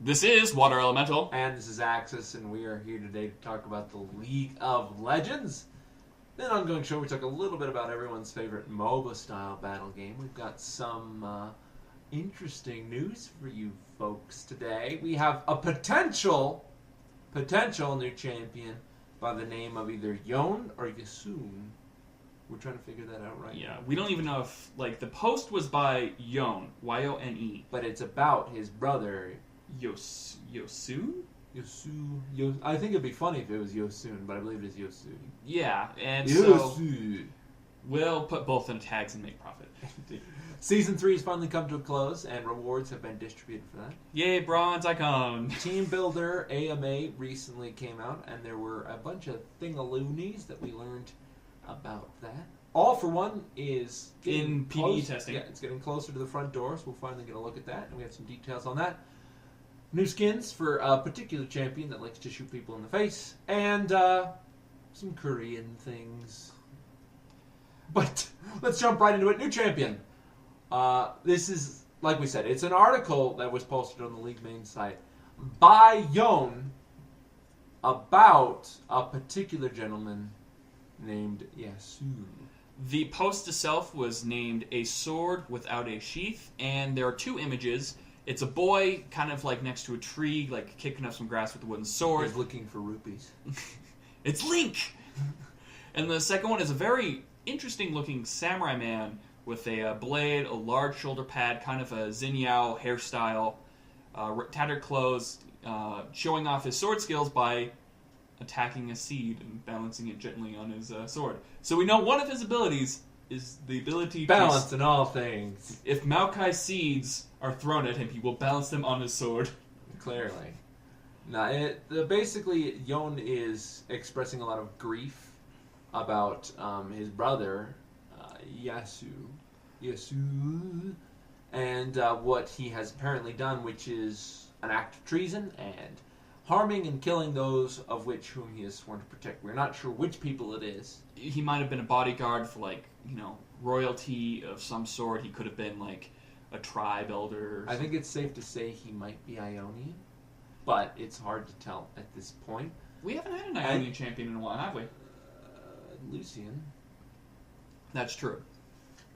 This is Water Elemental. And this is Axis, and we are here today to talk about the League of Legends. In an ongoing show, we talk a little bit about everyone's favorite MOBA-style battle game. We've got some interesting news for you folks today. We have a potential new champion by the name of either Yone or Yasuo. We're trying to figure that out right now. Yeah, we don't even know if, the post was by Yone, Y-O-N-E. But it's about his brother, Yasuo? Yasuo. I think it'd be funny if it was Yosun, but I believe it is Yasuo. Yeah, and Yasuo. so we'll put both in tags and make profit. Season 3 has finally come to a close, and rewards have been distributed for that. Yay, bronze icon! Team Builder AMA recently came out, and there were a bunch of thingaloonies that we learned about that. All for One is in PvE testing. Yeah, it's getting closer to the front door, so we'll finally get a look at that, and we have some details on that. New skins for a particular champion that likes to shoot people in the face, and some Korean things. But let's jump right into it. New champion. This is, like we said, it's an article that was posted on the League main site by Yone about a particular gentleman named Yasuo. The post itself was named A Sword Without a Sheath, and there are two images. It's a boy kind of next to a tree, kicking up some grass with a wooden sword. He's looking for rupees. It's Link! And the second one is a very interesting looking samurai man with a blade, a large shoulder pad, kind of a Xinyao hairstyle, tattered clothes, showing off his sword skills by attacking a seed and balancing it gently on his sword. So we know one of his abilities is the ability balance to... in all things. If Maokai seeds are thrown at him, he will balance them on his sword. Clearly. Now, basically, Yone is expressing a lot of grief about his brother, Yasuo, and what he has apparently done, which is an act of treason and harming and killing those of whom he is sworn to protect. We're not sure which people it is. He might have been a bodyguard for, royalty of some sort. He could have been, a tribe elder. I think it's safe to say he might be Ionian, but it's hard to tell at this point. We haven't had an Ionian champion in a while, have we? Lucian. That's true.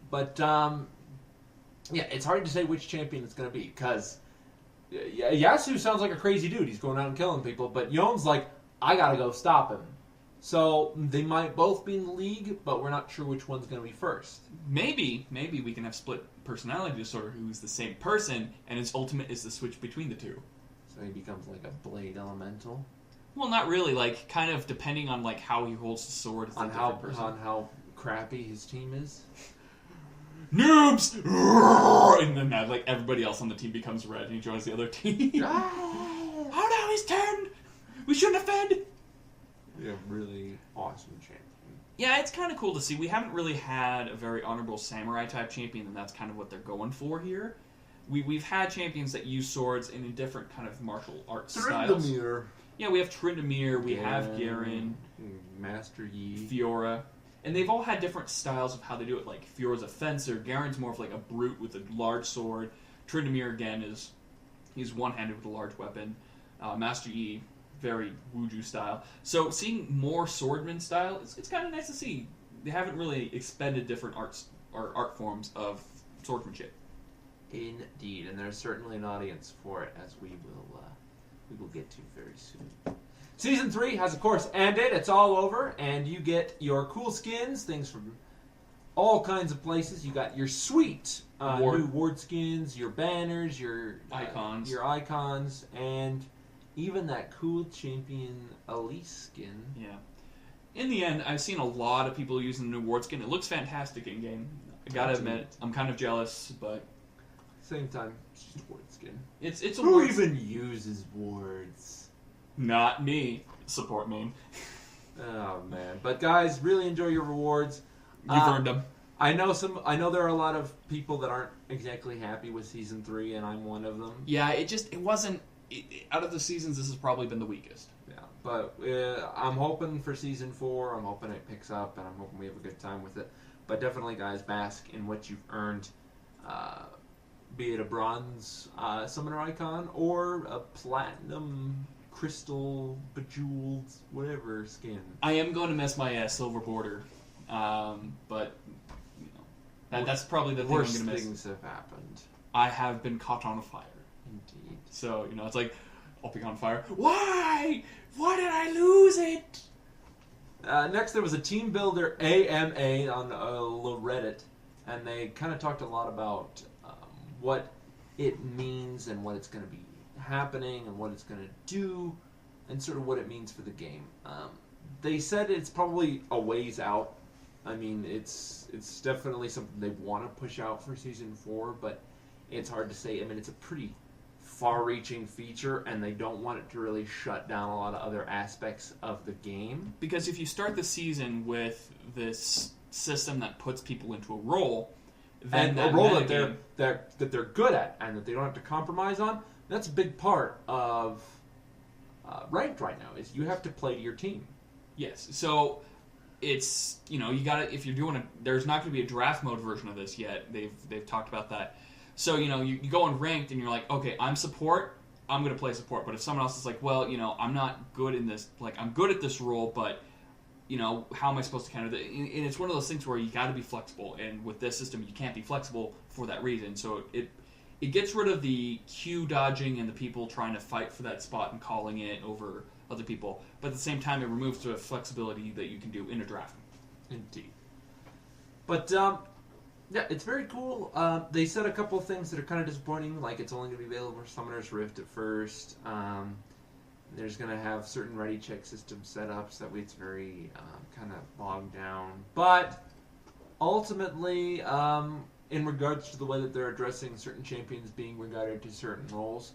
But, yeah, it's hard to say which champion it's going to be, because Yasuo sounds like a crazy dude. He's going out and killing people, but Yone's like, I gotta go stop him. So they might both be in the league, but we're not sure which one's going to be first. Maybe we can have split personality disorder who's the same person, and his ultimate is the switch between the two. So he becomes like a blade elemental? Well, not really. Kind of depending on, how he holds the sword. On how crappy his team is? Noobs! And then everybody else on the team becomes red and he joins the other team. Oh no, he's turned! We shouldn't have fed! Yeah, really awesome champion. Yeah, it's kind of cool to see. We haven't really had a very honorable samurai type champion, and that's kind of what they're going for here. We've had champions that use swords in different kind of martial arts styles. Tryndamere. Yeah, we have Tryndamere, we have Garen, Master Yi, Fiora. And they've all had different styles of how they do it. Fiora's a fencer, Garen's more of a brute with a large sword. Tryndamere, again, he's one-handed with a large weapon. Master Yi, very Wuju style. So seeing more swordman style, it's kind of nice to see. They haven't really expended different art forms of swordsmanship. Indeed, and there's certainly an audience for it, as we will get to very soon. Season 3 has, of course, ended. It's all over, and you get your cool skins, things from all kinds of places. You got your sweet new ward skins, your banners, your icons, and even that cool champion Elise skin. Yeah. In the end, I've seen a lot of people using the new ward skin. It looks fantastic in game. I gotta admit, I'm kind of jealous, but same time, it's just a ward skin. It's a Who ward even uses wards? Not me. Support me. Oh man! But guys, really enjoy your rewards. You've earned them. I know there are a lot of people that aren't exactly happy with Season 3, and I'm one of them. Yeah, it wasn't... out of the seasons, this has probably been the weakest. Yeah, but I'm hoping for Season 4. I'm hoping it picks up, and I'm hoping we have a good time with it. But definitely, guys, bask in what you've earned. be it a bronze summoner icon or a platinum crystal bejeweled whatever skin. I am going to miss my silver border, but you know, that's probably the thing I'm going to miss. Worst things have happened. I have been caught on fire. Indeed. So, you know, it's like, I'll be on fire. Why? Why did I lose it? Next, there was a team builder AMA on Reddit, and they kind of talked a lot about what it means and what it's going to be happening and what it's going to do and sort of what it means for the game. They said it's probably a ways out. I mean, it's definitely something they want to push out for Season 4, but it's hard to say. I mean, it's a pretty far-reaching feature, and they don't want it to really shut down a lot of other aspects of the game. Because if you start the season with this system that puts people into a role, then and a role that they're good at and that they don't have to compromise on, that's a big part of ranked right now. Is you have to play to your team. Yes, so it's, you know, you gotta, if you're doing there's not going to be a draft mode version of this yet. They've talked about that. So, you know, you go on ranked and you're like, okay, I'm support, I'm going to play support. But if someone else is like, well, you know, I'm not good in this, like, I'm good at this role, but, you know, how am I supposed to counter that? And it's one of those things where you got to be flexible. And with this system, you can't be flexible for that reason. So it gets rid of the Q dodging and the people trying to fight for that spot and calling it over other people. But at the same time, it removes the flexibility that you can do in a draft. Indeed. But, yeah, it's very cool. They said a couple of things that are kind of disappointing, like it's only going to be available for Summoner's Rift at first. There's going to have certain ready check system setups. That way it's very kind of bogged down. But ultimately, in regards to the way that they're addressing certain champions being regarded to certain roles,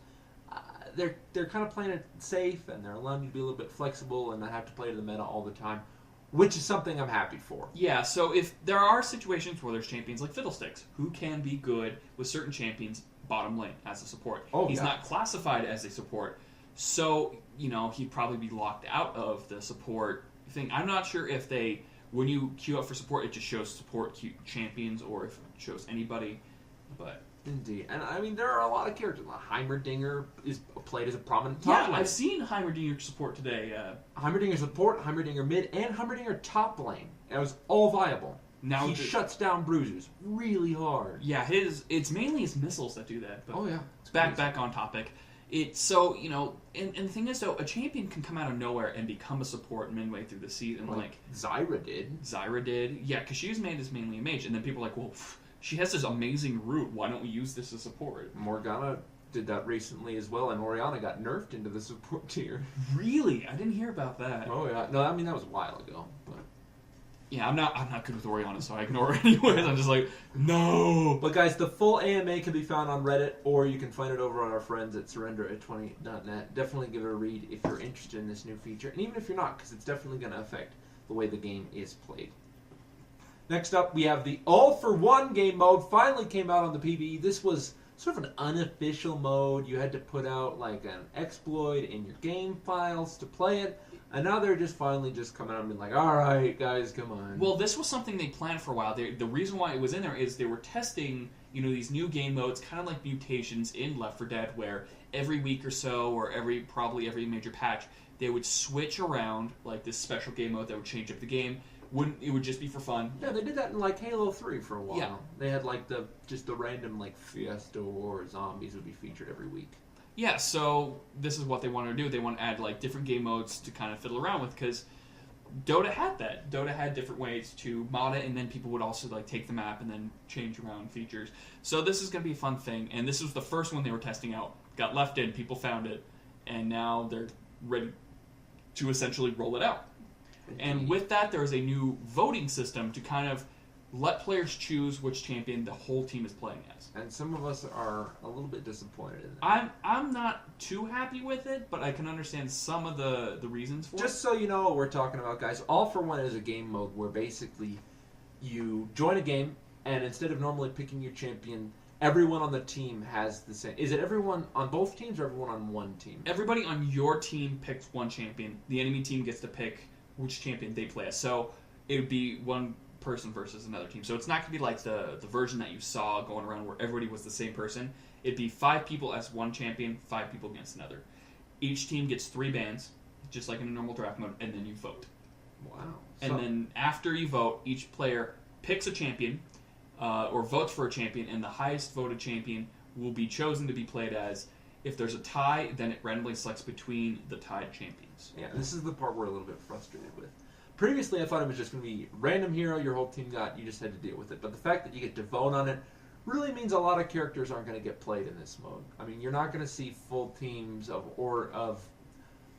they're kind of playing it safe, and they're allowing you to be a little bit flexible and not have to play to the meta all the time. Which is something I'm happy for. Yeah, so if there are situations where there's champions like Fiddlesticks, who can be good with certain champions bottom lane as a support. He's not classified as a support, so, you know, he'd probably be locked out of the support thing. I'm not sure if when you queue up for support, it just shows support champions, or if it shows anybody, but... Indeed. And, I mean, there are a lot of characters. Heimerdinger is played as a prominent top lane. I've seen Heimerdinger support today. Heimerdinger support, Heimerdinger mid, and Heimerdinger top lane. It was all viable. Now he shuts down bruisers really hard. Yeah, it's mainly his missiles that do that. But back on topic. So, you know, and the thing is, though, a champion can come out of nowhere and become a support midway through the season. Like Zyra did. Yeah, because she was made as mainly a mage. And then people are like, well, she has this amazing root. Why don't we use this as support? Morgana did that recently as well, and Orianna got nerfed into the support tier. Really? I didn't hear about that. Oh yeah, no, I mean that was a while ago. But yeah, I'm not good with Orianna, so I ignore her anyways. I'm just like, no. But guys, the full AMA can be found on Reddit, or you can find it over on our friends at surrender@20.net. Definitely give it a read if you're interested in this new feature, and even if you're not, because it's definitely going to affect the way the game is played. Next up, we have the All-for-One game mode. Finally came out on the PvE. This was sort of an unofficial mode. You had to put out like an exploit in your game files to play it. And now they're just finally just coming out and being like, all right, guys, come on. Well, this was something they planned for a while. The reason why it was in there is they were testing, you know, these new game modes, kind of like mutations in Left 4 Dead, where every week or so, or probably every major patch, they would switch around like this special game mode that would change up the game. It would just be for fun. Yeah, they did that in like Halo 3 for a while. Yeah. They had like the random like Fiesta or zombies would be featured every week. Yeah, so this is what they wanted to do. They want to add like different game modes to kind of fiddle around with, because Dota had that. Dota had different ways to mod it, and then people would also like take the map and then change around features. So this is going to be a fun thing, and this was the first one they were testing out. Got left in, people found it, and now they're ready to essentially roll it out. And with that, there is a new voting system to kind of let players choose which champion the whole team is playing as. And some of us are a little bit disappointed in that. I'm not too happy with it, but I can understand some of the reasons for it. Just so you know what we're talking about, guys, All-for-One is a game mode where basically you join a game, and instead of normally picking your champion, everyone on the team has the same... Is it everyone on both teams or everyone on one team? Everybody on your team picks one champion. The enemy team gets to pick which champion they play as. So it would be one person versus another team. So it's not going to be like the version that you saw going around where everybody was the same person. It'd be 5 people as one champion, 5 people against another. Each team gets 3 bans, just like in a normal draft mode, and then you vote. Wow. And then after you vote, each player picks a champion or votes for a champion, and the highest voted champion will be chosen to be played as. If there's a tie, then it randomly selects between the tied champions. Yeah, this is the part we're a little bit frustrated with. Previously, I thought it was just going to be random hero your whole team got, you just had to deal with it. But the fact that you get to vote on it really means a lot of characters aren't going to get played in this mode. I mean, you're not going to see full teams of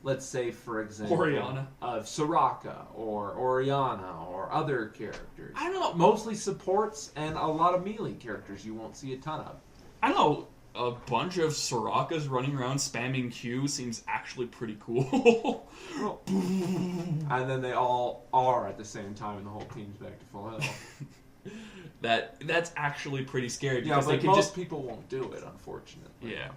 let's say, for example, Orianna. Of Soraka or Orianna or other characters. I don't know. Mostly supports and a lot of melee characters you won't see a ton of. I don't know. A bunch of Sorakas running around spamming Q seems actually pretty cool. And then they all are at the same time, and the whole team's back to full health. That's actually pretty scary. Yeah, Because but they can most just people won't do it, unfortunately. yeah.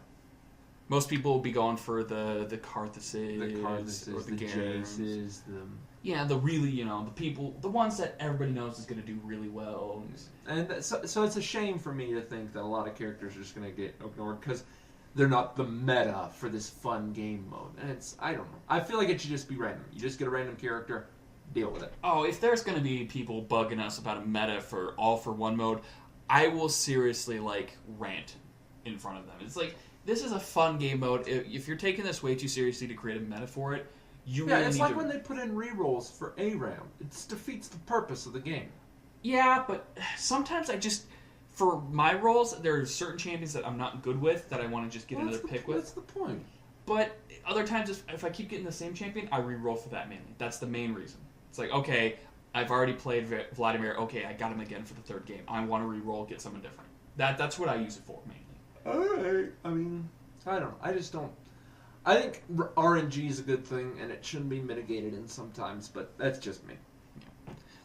Most people will be going for the Karthuses, The Karthuses, or the Garens. Jaces, Yeah, the really, the people, the ones that everybody knows is going to do really well. And so it's a shame for me to think that a lot of characters are just going to get ignored because they're not the meta for this fun game mode. And I don't know. I feel like it should just be random. You just get a random character, deal with it. Oh, if there's going to be people bugging us about a meta for all-for-one mode, I will seriously, rant in front of them. It's like, this is a fun game mode. If you're taking this way too seriously to create a meta for it, it's like when they put in rerolls for a round. It defeats the purpose of the game. Yeah, but sometimes for my roles, there are certain champions that I'm not good with that I want to just get another pick with. That's the point. But other times, if I keep getting the same champion, I reroll for that mainly. That's the main reason. It's like, okay, I've already played Vladimir. Okay, I got him again for the 3rd game. I want to reroll, get someone different. That's what I use it for mainly. Alright. I mean, I don't know. I just don't. I think RNG is a good thing, and it shouldn't be mitigated in sometimes, but that's just me.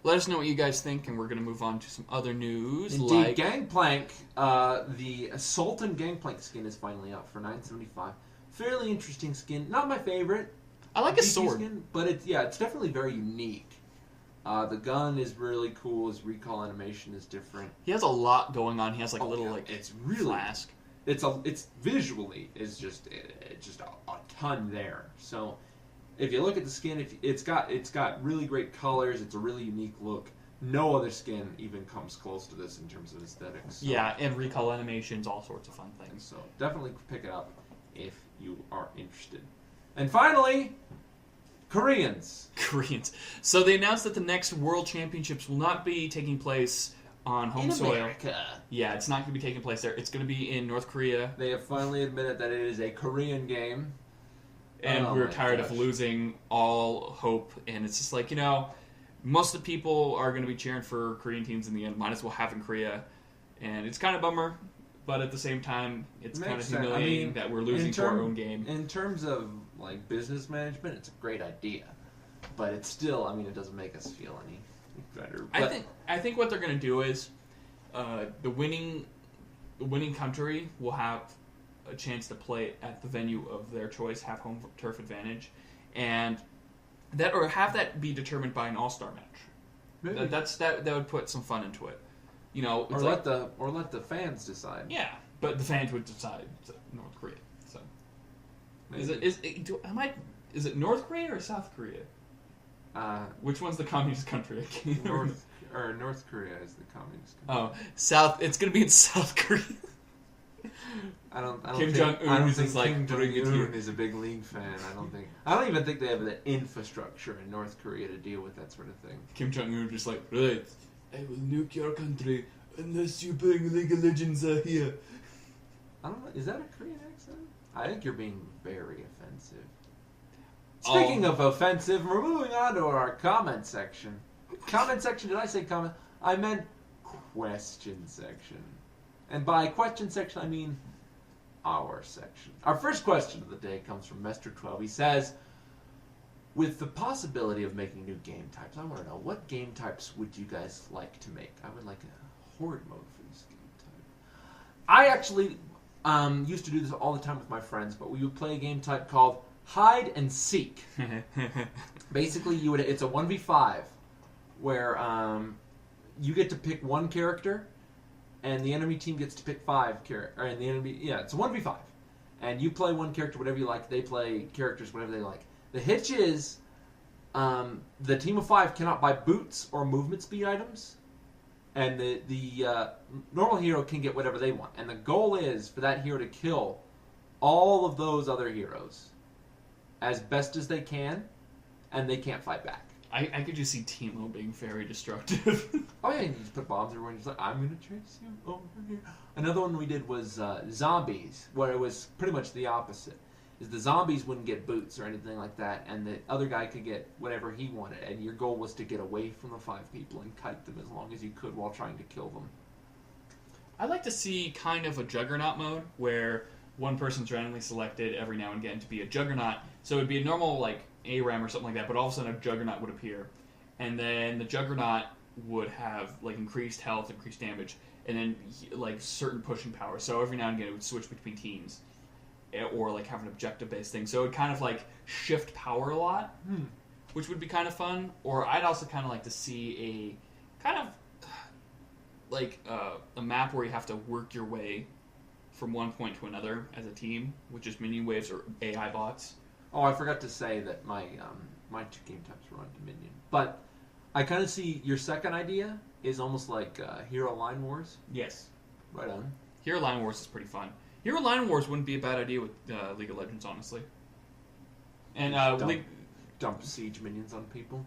Let us know what you guys think, and we're going to move on to some other news. Indeed, Gangplank, the Sultan Gangplank skin is finally out for $9.75. Fairly interesting skin. Not my favorite. I like his sword. Skin, but it's definitely very unique. The gun is really cool. His recall animation is different. He has a lot going on. He has a little it's really flask. It's visually is just a ton there. So if you look at the skin, it's got really great colors. It's a really unique look. No other skin even comes close to this in terms of aesthetics. So. Yeah, and recall animations, all sorts of fun things. So definitely pick it up if you are interested. And finally, Koreans. So they announced that the next World Championships will not be taking place on home soil. America. Yeah, it's not going to be taking place there. It's going to be in North Korea. They have finally admitted that it is a Korean game. And we're tired of losing all hope. And it's just like, most of the people are going to be cheering for Korean teams in the end. Might as well have in Korea. And it's kind of a bummer. But at the same time, it's kind of humiliating that we're losing to our own game. In terms of business management, it's a great idea. But it's still, it doesn't make us feel any better. But I think what they're going to do is the winning country will have a chance to play at the venue of their choice, have home turf advantage, and have that be determined by an all-star match. That would put some fun into it. Let the fans decide. Yeah, but the fans would decide North Korea. So is it North Korea or South Korea? Which one's the communist country? North Korea is the communist country. Oh, South. It's going to be in South Korea. I don't Kim Jong-un is think like, Kim bring it here. Jong-un is a big league fan. I don't even think they have the infrastructure in North Korea to deal with that sort of thing. Kim Jong-un just like, right, I will nuke your country unless you bring League of Legends here. I don't know. Is that a Korean accent? I think you're being very offensive. Speaking of offensive, we're moving on to our comment section. Comment section, did I say comment? I meant question section. And by question section, I mean our section. Our first question of the day comes from Mester12. He says, with the possibility of making new game types, I want to know, what game types would you guys like to make? I would like a horde mode for this game type. I actually used to do this all the time with my friends, but we would play a game type called hide and seek. Basically, it's a 1v5 where you get to pick one character, and the enemy team gets to pick 5 characters. And the enemy, it's a 1v5, and you play one character whatever you like. They play characters whatever they like. The hitch is, the team of 5 cannot buy boots or movement speed items, and the normal hero can get whatever they want. And the goal is for that hero to kill all of those other heroes as best as they can, and they can't fight back. I could just see Teemo being very destructive. Oh yeah, you just put bombs everywhere and just like, I'm going to chase you over here. Another one we did was zombies, where it was pretty much the opposite. Is the zombies wouldn't get boots or anything like that, and the other guy could get whatever he wanted, and your goal was to get away from the 5 people and kite them as long as you could while trying to kill them. I'd like to see kind of a Juggernaut mode, where one person's randomly selected every now and again to be a Juggernaut. So it would be a normal, like, ARAM or something like that, but all of a sudden a Juggernaut would appear. And then the Juggernaut would have, like, increased health, increased damage, and then, like, certain pushing power. So every now and again it would switch between teams. Or, like, have an objective-based thing. So it would kind of, like, shift power a lot, which would be kind of fun. Or I'd also kind of like to see a kind of, like, a map where you have to work your way from one point to another as a team, with just minion waves or AI bots. Oh, I forgot to say that my 2 game types run Dominion. But I kind of see your second idea is almost like Hero Line Wars. Yes. Right on. Hero Line Wars is pretty fun. Hero Line Wars wouldn't be a bad idea with League of Legends, honestly. And dump siege minions on people.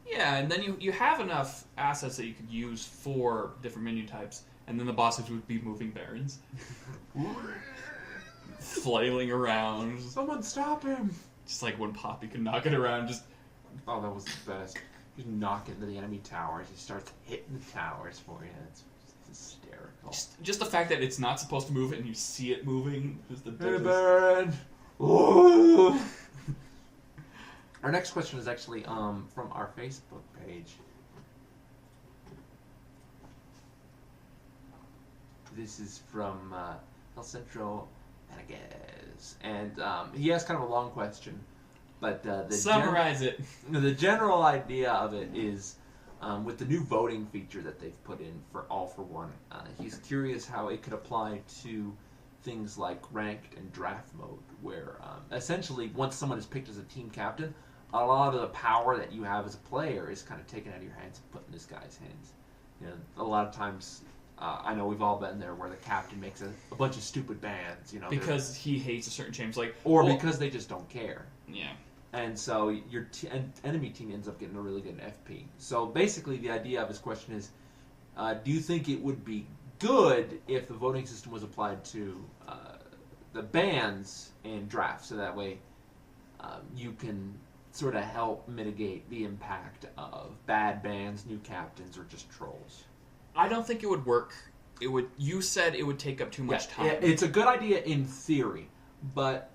Yeah, and then you have enough assets that you could use for different minion types, and then the bosses would be moving barons. Flailing around. Someone stop him! Just like when Poppy can knock it around, just... Oh, that was the best. Just knock into the enemy towers. He starts hitting the towers for you. It's hysterical. Just the fact that it's not supposed to move and you see it moving is the Hey, Baron! Ooh. Our next question is actually from our Facebook page. This is from El Centro Venegas. And he has kind of a long question. But summarize it. The general idea of it is, with the new voting feature that they've put in for All for One, he's curious how it could apply to things like ranked and draft mode, where essentially once someone is picked as a team captain, a lot of the power that you have as a player is kind of taken out of your hands and put in this guy's hands. You know, a lot of times, I know we've all been there, where the captain makes a bunch of stupid bans, you know, because he hates a certain champion, like, or because they just don't care. Yeah. And so your enemy team ends up getting a really good FP. So basically, the idea of his question is, do you think it would be good if the voting system was applied to the bans in drafts, so that way you can sort of help mitigate the impact of bad bans, new captains, or just trolls? I don't think it would work. It would. You said it would take up too much time. It's a good idea in theory, but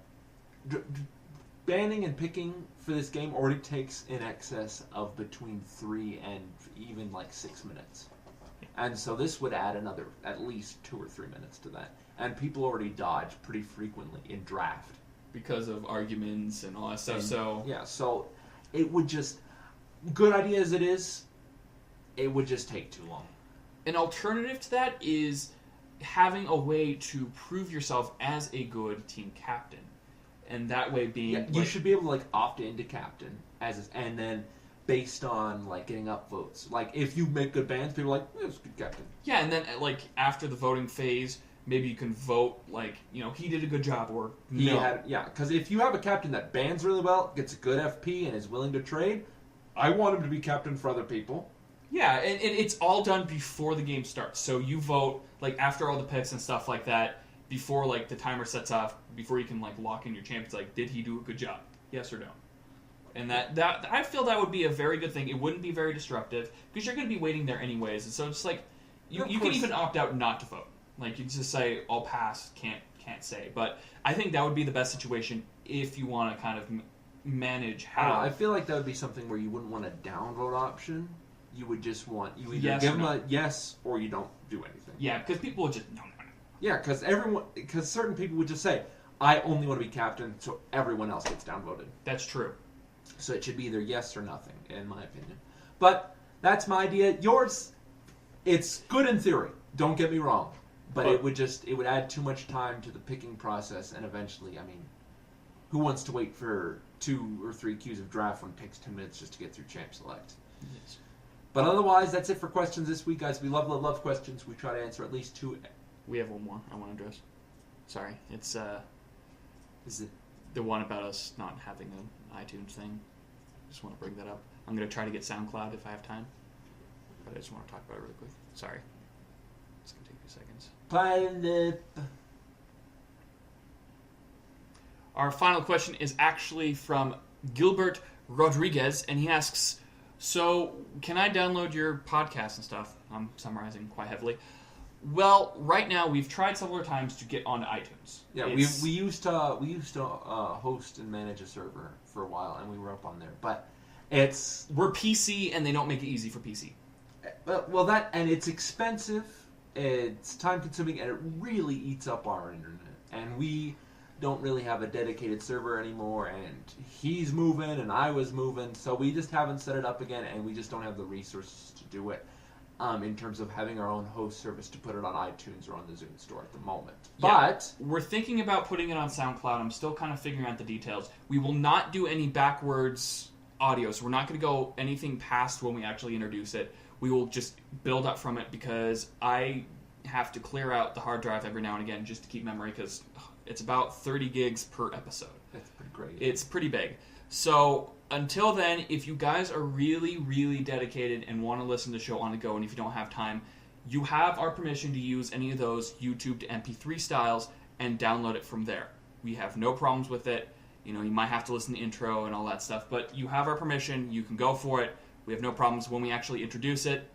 banning and picking for this game already takes in excess of between 3 and even like 6 minutes. And so this would add another at least 2 or 3 minutes to that. And people already dodge pretty frequently in draft. Because of arguments and all that stuff, so... Yeah, so it would just... Good idea as it is, it would just take too long. An alternative to that is having a way to prove yourself as a good team captain. And that way being... Yeah, you should be able to, like, opt into captain, and then based on, like, getting upvotes. Like, if you make good bans, people are like, that's a good captain. Yeah, and then, like, after the voting phase, maybe you can vote, like, you know, he did a good job, or no. Yeah, because if you have a captain that bans really well, gets a good FP, and is willing to trade, I want him to be captain for other people. Yeah, and it's all done before the game starts. So you vote, like, after all the picks and stuff like that, before, like, the timer sets off, before you can, like, lock in your champions, like, did he do a good job? Yes or no? And that I feel that would be a very good thing. It wouldn't be very disruptive, because you're going to be waiting there anyways. And so it's like, you can even opt out not to vote. Like, you just say, I'll pass, can't say. But I think that would be the best situation if you want to kind of manage how... I feel like that would be something where you wouldn't want a downvote option. You would just want... You either yes give them no. a yes, or you don't do anything. Yeah, because people would just... No. Yeah, because certain people would just say, I only want to be captain, so everyone else gets downvoted. That's true. So it should be either yes or nothing, in my opinion. But that's my idea. Yours, It's good in theory. Don't get me wrong, but it would add too much time to the picking process, and eventually, I mean, who wants to wait for 2 or 3 queues of draft when it takes 10 minutes just to get through Champ Select? Yes. But otherwise, that's it for questions this week, guys. We love questions. We try to answer at least 2. We have one more I want to address. Sorry, it's Is it? the one about us not having an iTunes thing. Just want to bring that up. I'm going to try to get SoundCloud if I have time, but I just want to talk about it really quick. Sorry. It's going to take a few seconds. Pilot. Our final question is actually from Gilbert Rodriguez, and he asks, so can I download your podcast and stuff? I'm summarizing quite heavily. Well, right now we've tried several times to get onto iTunes. Yeah, we used to host and manage a server for a while, and we were up on there. But we're PC, and they don't make it easy for PC. Well, that and it's expensive, it's time consuming, and it really eats up our internet. And we don't really have a dedicated server anymore. And he's moving, and I was moving, so we just haven't set it up again, and we just don't have the resources to do it. In terms of having our own host service to put it on iTunes or on the Zune store at the moment. Yeah, but we're thinking about putting it on SoundCloud. I'm still kind of figuring out the details. We will not do any backwards audio, so we're not going to go anything past when we actually introduce it. We will just build up from it because I have to clear out the hard drive every now and again just to keep memory because it's about 30 gigs per episode. That's pretty great. It's pretty big. So until then, if you guys are really, really dedicated and want to listen to the show on the go, and if you don't have time, you have our permission to use any of those YouTube to MP3 styles and download it from there. We have no problems with it. You know, you might have to listen to the intro and all that stuff, but you have our permission. You can go for it. We have no problems. When we actually introduce it,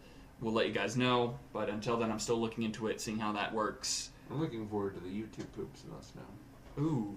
we'll let you guys know. But until then, I'm still looking into it, seeing how that works. I'm looking forward to the YouTube poops and us now. Ooh.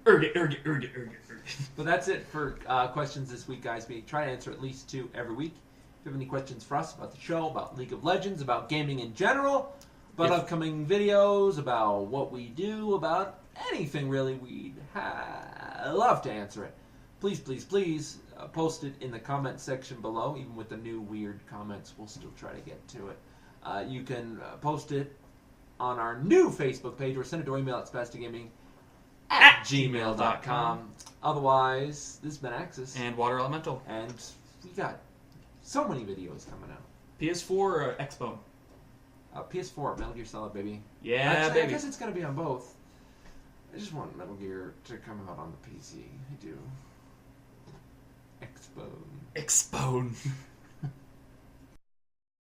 But that's it for questions this week, guys. We try to answer at least 2 every week. If you have any questions for us about the show, about League of Legends, about gaming in general, about upcoming videos, about what we do, about anything really, we'd love to answer it. Please, please, please post it in the comment section below. Even with the new weird comments, we'll still try to get to it. You can post it on our new Facebook page or send it to our email at spasticgaming@gmail.com. Otherwise, this has been Axis. And Water Elemental. And we got so many videos coming out. PS4 or Xbone? PS4, Metal Gear Solid, baby. Yeah, Actually, baby. I guess it's going to be on both. I just want Metal Gear to come out on the PC. I do. Xbone. Xbone.